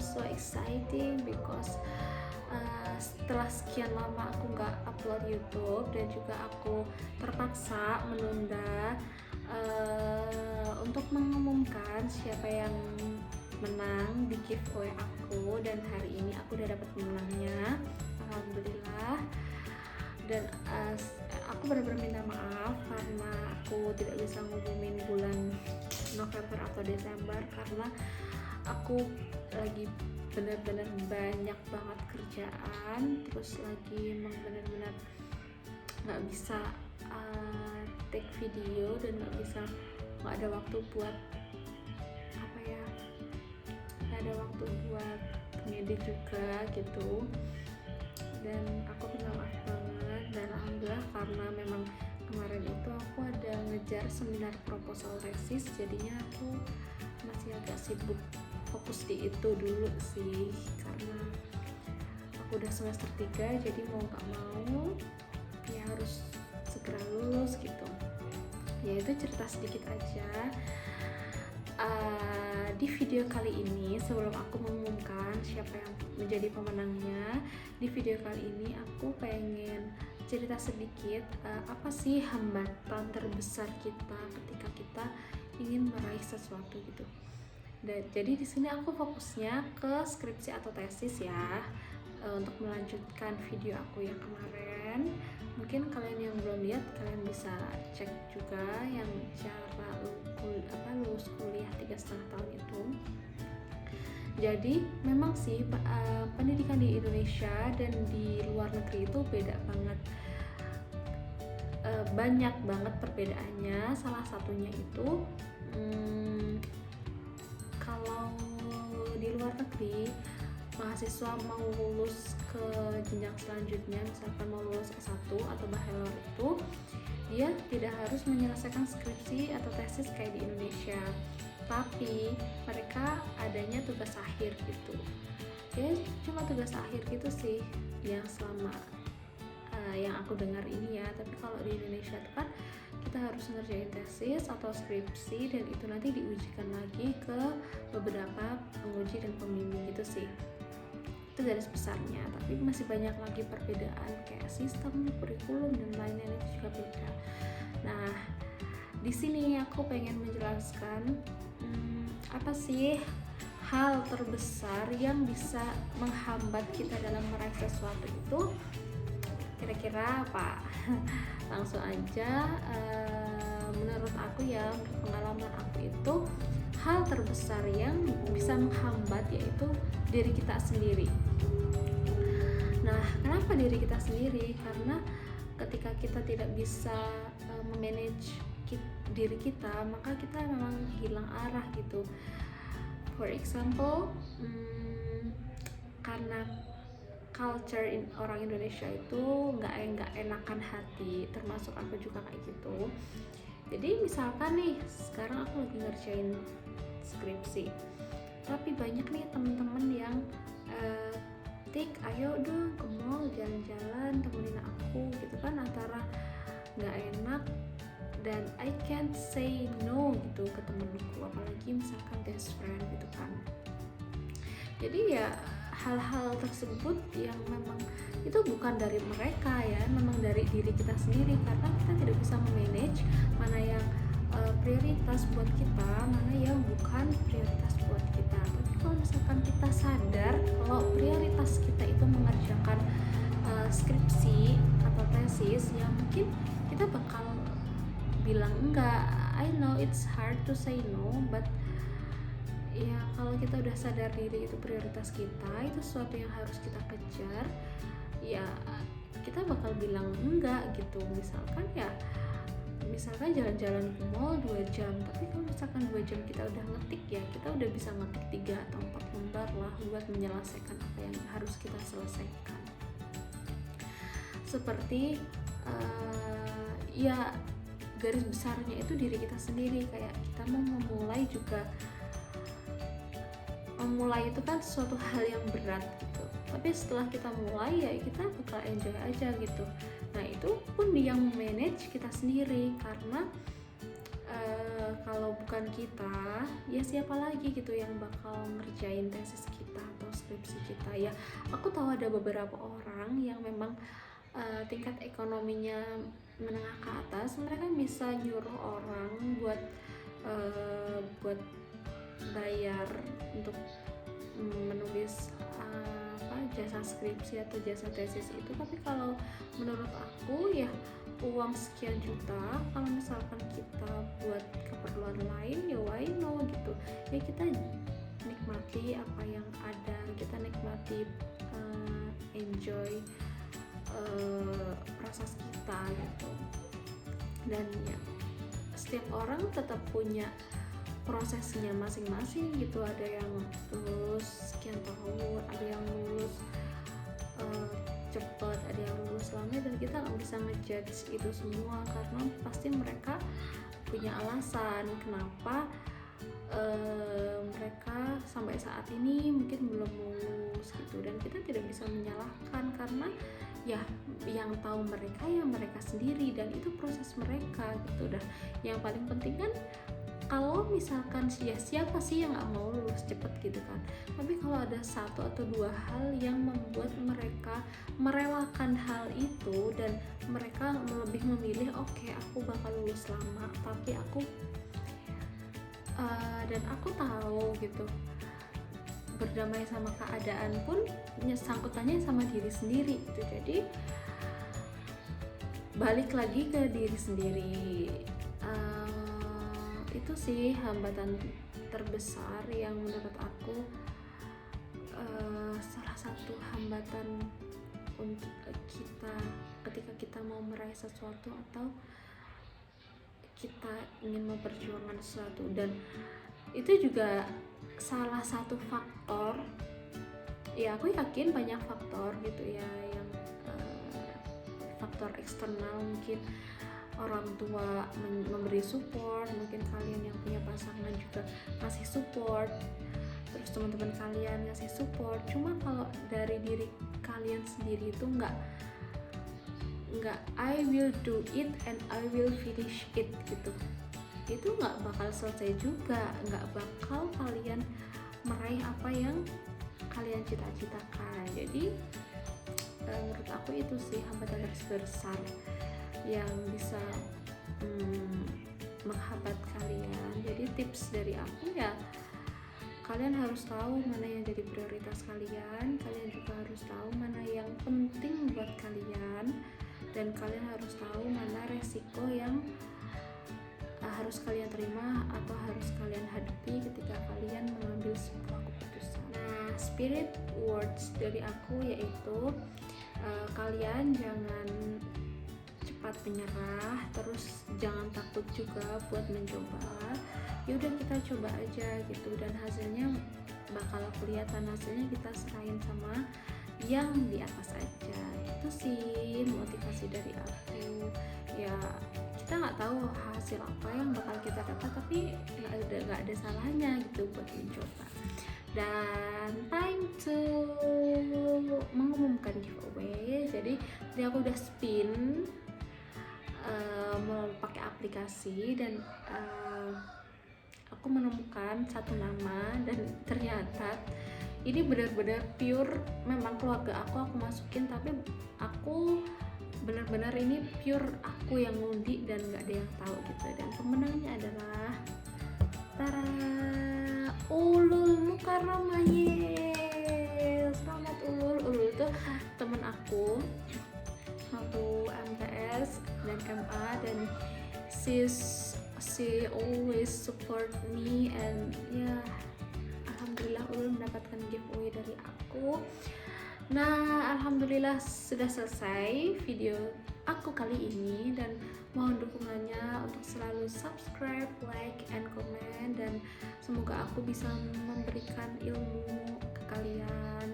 so exciting because setelah sekian lama aku nggak upload YouTube dan juga aku terpaksa menunda untuk mengumumkan siapa yang menang di giveaway aku, dan hari ini aku udah dapat pemenangnya, alhamdulillah. Dan aku benar-benar minta maaf karena aku tidak bisa ngumumin bulan November atau Desember karena aku lagi benar-benar banyak banget kerjaan, terus lagi emang benar-benar nggak bisa take video dan nggak ada waktu buat nggak ada waktu buat ngedit juga gitu. Dan aku minta maaf banget, dan alhamdulillah karena memang kemarin itu aku ada ngejar seminar proposal tesis, jadinya aku masih agak sibuk fokus di itu dulu sih, karena aku udah semester 3 jadi mau gak mau ya harus segera lulus gitu. Ya itu cerita sedikit aja. Di video kali ini, sebelum aku mengumumkan siapa yang menjadi pemenangnya, di video kali ini aku pengen cerita sedikit apa sih hambatan terbesar kita ketika kita ingin meraih sesuatu gitu. Dan jadi di sini aku fokusnya ke skripsi atau tesis ya, untuk melanjutkan video aku yang kemarin. Mungkin kalian yang belum lihat, kalian bisa cek juga yang cara lulus kuliah 3,5 tahun itu. Jadi memang sih pendidikan di Indonesia dan di luar negeri itu beda banget, banyak banget perbedaannya. Salah satunya itu kalau di luar negeri mahasiswa mau lulus ke jenjang selanjutnya, misalkan mau lulus S1 atau bachelor, itu dia tidak harus menyelesaikan skripsi atau tesis kayak di Indonesia, tapi mereka adanya tugas akhir gitu. Ya cuma tugas akhir gitu sih yang selama yang aku dengar ini ya. Tapi kalau di Indonesia itu kan kita harus ngerjain tesis atau skripsi, dan itu nanti diujikan lagi ke beberapa penguji dan pembimbing gitu sih. Itu garis besarnya, tapi masih banyak lagi perbedaan kayak sistem, kurikulum, dan lain-lain itu juga beda. Nah, di sini aku pengen menjelaskan apa sih hal terbesar yang bisa menghambat kita dalam meraih sesuatu itu. Kira-kira apa? Langsung aja, menurut aku ya, pengalaman aku itu hal terbesar yang bisa menghambat yaitu diri kita sendiri. Nah, kenapa diri kita sendiri? Karena ketika kita tidak bisa memanage diri kita, maka kita memang hilang arah gitu. For example, karena culture orang Indonesia itu nggak enakan hati, termasuk aku juga kayak gitu. Jadi misalkan nih, sekarang aku lagi ngerjain skripsi, tapi banyak nih temen-temen yang Tik, ayo dong ke mall jalan-jalan, temenin aku gitu kan, antara nggak enak dan I can't say no gitu ke temenku, apalagi misalkan best friend gitu kan. Jadi ya hal-hal tersebut yang memang itu bukan dari mereka ya, memang dari diri kita sendiri, karena kita tidak bisa memanage mana yang prioritas buat kita, mana yang bukan prioritas buat kita. Tapi kalau misalkan kita sadar kalau prioritas kita itu mengerjakan skripsi atau tesis, ya mungkin kita bakal bilang enggak. I know it's hard to say no, but ya kalau kita udah sadar diri itu prioritas kita, itu sesuatu yang harus kita kejar, ya kita bakal bilang enggak gitu. Misalkan jalan-jalan ke mall 2 jam, tapi kalau misalkan 2 jam kita udah ngetik, ya kita udah bisa ngetik 3 atau 4 lembar lah buat menyelesaikan apa yang harus kita selesaikan. Seperti ya garis besarnya itu diri kita sendiri. Kayak kita mau memulai juga, memulai itu kan suatu hal yang berat gitu, tapi setelah kita mulai ya kita bakal enjoy aja gitu. Nah itu pun yang manage kita sendiri, karena kalau bukan kita, ya siapa lagi gitu yang bakal ngerjain tesis kita atau skripsi kita. Ya aku tahu ada beberapa orang yang memang tingkat ekonominya menengah ke atas, mereka bisa nyuruh orang buat bayar untuk menulis jasa skripsi atau jasa tesis itu. Tapi kalau menurut aku ya uang sekian juta kalau misalkan kita buat keperluan lain, ya why no gitu. Ya kita nikmati apa yang ada, kita nikmati enjoy proses kita gitu. Dan ya setiap orang tetap punya prosesnya masing-masing gitu. Ada yang lulus sekian tahun, ada yang lulus cepat, ada yang lulus lama, dan kita nggak bisa ngejudge itu semua karena pasti mereka punya alasan kenapa mereka sampai saat ini mungkin belum lulus gitu. Dan kita tidak bisa menyalahkan karena ya yang tahu mereka ya mereka sendiri, dan itu proses mereka gitu. Dan yang paling penting kan kalau misalkan ya siapa sih yang gak mau lulus cepet gitu kan. Tapi kalau ada satu atau dua hal yang membuat mereka merelakan hal itu dan mereka lebih memilih oke, aku bakal lulus lama tapi aku dan aku tahu gitu berdamai sama keadaan pun sangkutannya sama diri sendiri gitu. Jadi balik lagi ke diri sendiri. Itu sih hambatan terbesar yang menurut aku salah satu hambatan untuk kita ketika kita mau meraih sesuatu atau kita ingin memperjuangkan sesuatu. Dan itu juga salah satu faktor, ya aku yakin banyak faktor gitu ya, yang faktor eksternal, mungkin orang tua memberi support, mungkin kalian yang punya pasangan juga ngasih support, terus teman-teman kalian ngasih support. Cuma kalau dari diri kalian sendiri itu nggak I will do it and I will finish it gitu, itu nggak bakal selesai juga, nggak bakal kalian meraih apa yang kalian cita-citakan. Jadi menurut aku itu sih hambatan terbesar yang bisa menghambat kalian. Jadi tips dari aku ya, kalian harus tahu mana yang jadi prioritas kalian, kalian juga harus tahu mana yang penting buat kalian, dan kalian harus tahu mana resiko yang harus kalian terima atau harus kalian hadapi ketika kalian mengambil sebuah keputusan. Nah, spirit words dari aku yaitu kalian jangan cepat menyerah, terus jangan takut juga buat mencoba. Ya udah kita coba aja gitu, dan hasilnya bakal kelihatan, hasilnya kita serahin sama yang di atas aja. Itu sih motivasi dari aku. Ya kita nggak tahu hasil apa yang bakal kita dapat, tapi nggak ada salahnya gitu buat mencoba. Dan time to mengumumkan giveaway. Jadi aku udah spin pakai aplikasi, dan aku menemukan satu nama, dan ternyata ini benar-benar pure, memang keluarga aku masukin, tapi aku benar-benar ini pure aku yang ngundi dan nggak ada yang tahu gitu. Dan pemenangnya adalah Tara Ulul Mukarramah. Selamat Ulul. Ulul itu temen aku waktu MTS dan MA, dan she always support me, and ya alhamdulillah Ulul mendapatkan giveaway dari aku. Nah, alhamdulillah sudah selesai video aku kali ini, dan mohon dukungannya untuk selalu subscribe, like, and comment, dan semoga aku bisa memberikan ilmu ke kalian,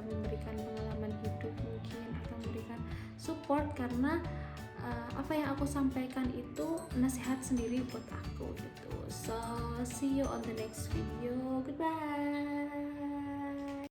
memberikan pengalaman hidup mungkin, atau memberikan support, karena apa yang aku sampaikan itu nasihat sendiri buat aku gitu. So see you on the next video. Goodbye.